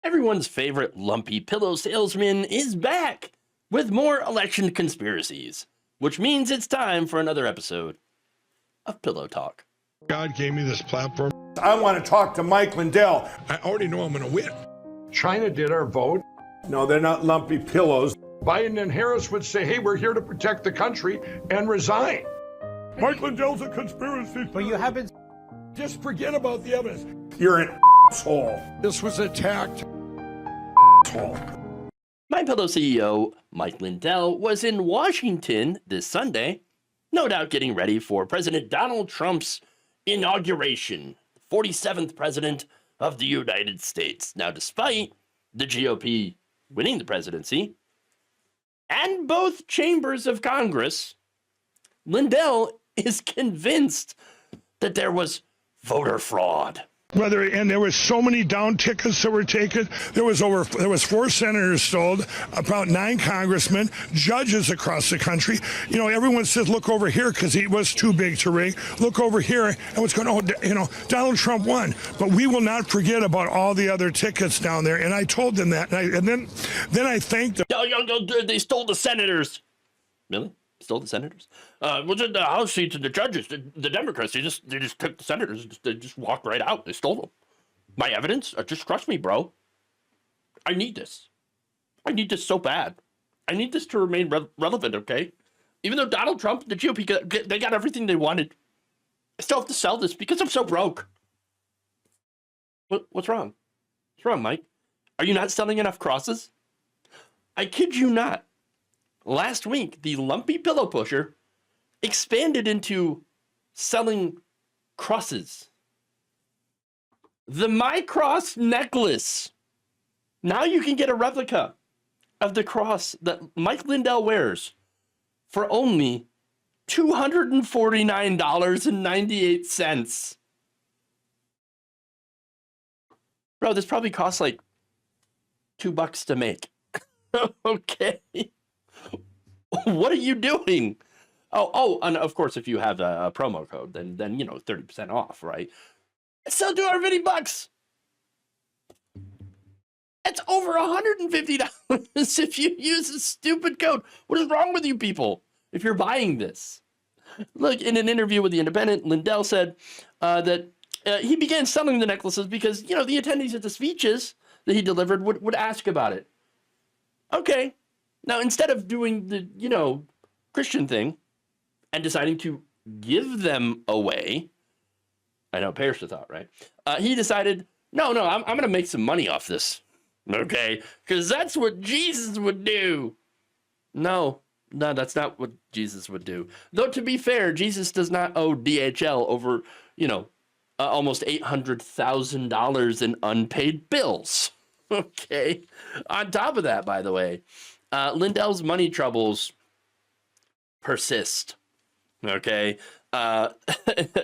Everyone's favorite lumpy pillow salesman is back with more election conspiracies, which means it's time for another episode of Pillow Talk. God gave me this platform. I want to talk to Mike Lindell. I already know I'm going to win. China did our vote. No, they're not lumpy pillows. Biden and Harris would say, hey, we're here to protect the country, and resign. Mike Lindell's a conspiracy. But you haven't. Just forget about the evidence. You're an asshole. This was attacked. MyPillow CEO Mike Lindell was in Washington this Sunday, no doubt getting ready for President Donald Trump's inauguration, 47th president of the United States. Now, despite the GOP winning the presidency and both chambers of Congress, Lindell is convinced that there was voter fraud. And there was so many down tickets that were taken. There was 4 senators stole, about 9 congressmen, judges across the country. You know, everyone says, look over here because he was too big to ring. Look over here, and what's going on? You know, Donald Trump won, but we will not forget about all the other tickets down there. And I told them that, and then I thanked them. They stole the senators. Really? Stole the senators? Was it the House seats and the judges? The Democrats, they just took the senators. They just walked right out. They stole them. My evidence? Just trust me, bro. I need this. I need this so bad. I need this to remain relevant, okay? Even though Donald Trump, the GOP, they got everything they wanted, I still have to sell this because I'm so broke. What's wrong? What's wrong, Mike? Are you not selling enough crosses? I kid you not. Last week, the lumpy pillow pusher expanded into selling crosses. The My Cross necklace. Now you can get a replica of the cross that Mike Lindell wears for only $249.98. Bro, this probably costs like $2 to make. Okay. What are you doing? Oh, and of course, if you have a promo code, then you know, 30% off, right? It's still $250. It's over $150 if you use a stupid code. What is wrong with you people if you're buying this? Look, in an interview with The Independent, Lindell said that he began selling the necklaces because, you know, the attendees at the speeches that he delivered would ask about it. Okay. Now, instead of doing the, you know, Christian thing and deciding to give them away, I know, perish the thought, right? He decided, no, I'm going to make some money off this, okay? Because that's what Jesus would do. No, that's not what Jesus would do. Though, to be fair, Jesus does not owe DHL over, you know, almost $800,000 in unpaid bills, okay? On top of that, by the way, Lindell's money troubles persist, okay? A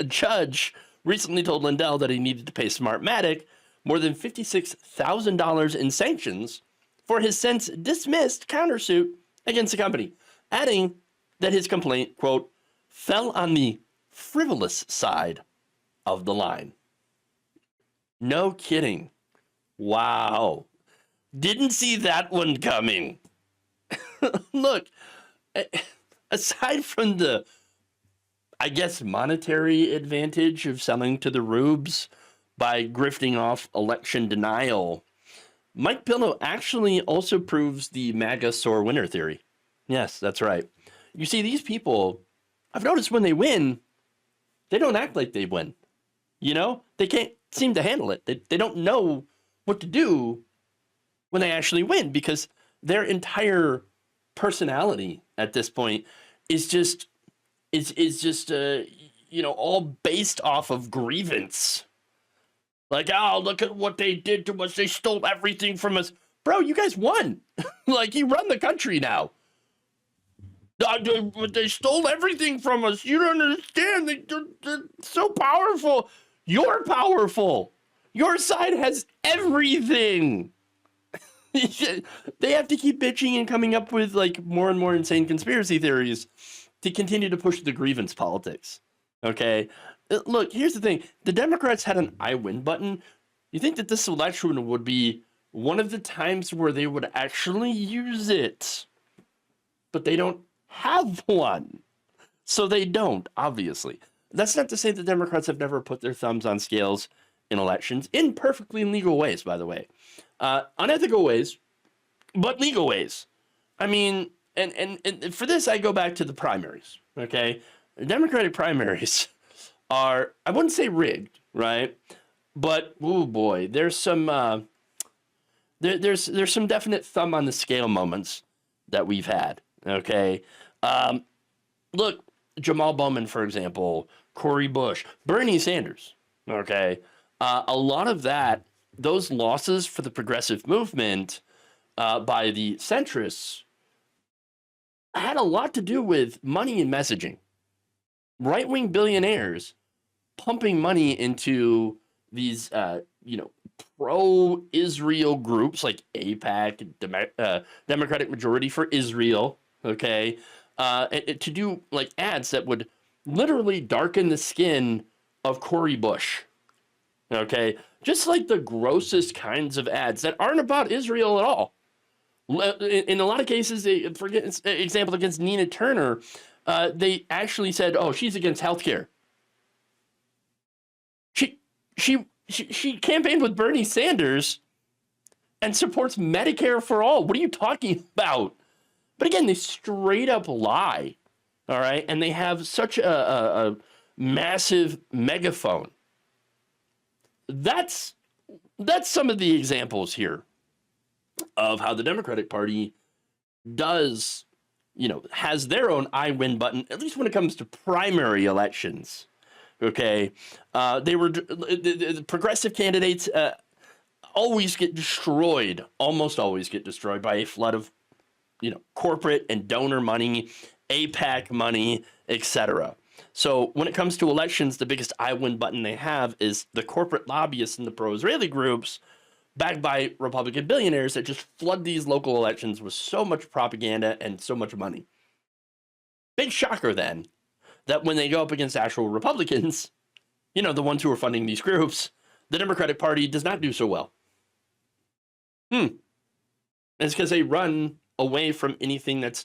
judge recently told Lindell that he needed to pay Smartmatic more than $56,000 in sanctions for his since dismissed countersuit against the company, adding that his complaint, quote, fell on the frivolous side of the line. No kidding. Wow. Didn't see that one coming. Look, aside from the, I guess, monetary advantage of selling to the rubes by grifting off election denial, Mike Pillow actually also proves the MAGA sore winner theory. Yes, that's right. You see, these people, I've noticed when they win, they don't act like they win. You know, they can't seem to handle it. They don't know what to do when they actually win because their entire personality at this point is just you know, all based off of grievance. Like, oh, look at what they did to us. They stole everything from us. Bro, you guys won. Like, you run the country now. They stole everything from us. You don't understand. They're so powerful. You're powerful. Your side has everything. They have to keep bitching and coming up with like more and more insane conspiracy theories to continue to push the grievance politics. Okay, look, here's the thing: the Democrats had an "I win" button. You think that this election would be one of the times where they would actually use it, but they don't have one. So they don't, obviously. That's not to say the Democrats have never put their thumbs on scales in elections, in perfectly legal ways, by the way. Unethical ways, but legal ways. I mean, and for this, I go back to the primaries, okay? The Democratic primaries are, I wouldn't say rigged, right? But, oh boy, there's some, there's some definite thumb on the scale moments that we've had, okay? Look, Jamal Bowman, for example, Cory Bush, Bernie Sanders, okay? A lot of that, those losses for the progressive movement by the centrists had a lot to do with money and messaging. Right-wing billionaires pumping money into these, pro-Israel groups like AIPAC, Democratic Majority for Israel, okay? To do like ads that would literally darken the skin of Cory Bush. Okay, just like the grossest kinds of ads that aren't about Israel at all. In a lot of cases, for example, against Nina Turner, they actually said, "Oh, she's against healthcare." She campaigned with Bernie Sanders and supports Medicare for all. What are you talking about? But again, they straight up lie, all right? And they have such a massive megaphone. That's some of the examples here of how the Democratic Party does, has their own I win button, at least when it comes to primary elections, okay? The progressive candidates always get destroyed, almost always get destroyed by a flood of corporate and donor money, AIPAC money, etc. So when it comes to elections, the biggest I win button they have is the corporate lobbyists and the pro-Israeli groups backed by Republican billionaires that just flood these local elections with so much propaganda and so much money. Big shocker then that when they go up against actual Republicans, the ones who are funding these groups, the Democratic Party does not do so well. It's because they run away from anything that's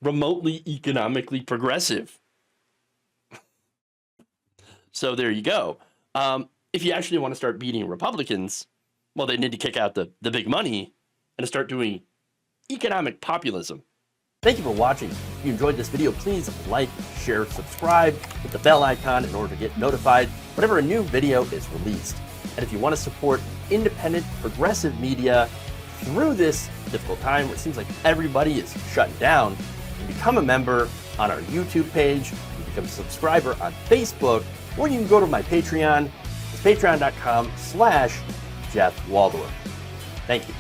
remotely economically progressive. So there you go. If you actually want to start beating Republicans, well, they need to kick out the big money and start doing economic populism. Thank you for watching. If you enjoyed this video, please like, share, subscribe, hit the bell icon in order to get notified whenever a new video is released. And if you want to support independent, progressive media through this difficult time where it seems like everybody is shutting down, you can become a member on our YouTube page, you can become a subscriber on Facebook, or you can go to my Patreon. It's patreon.com/Jeff Waldorf. Thank you.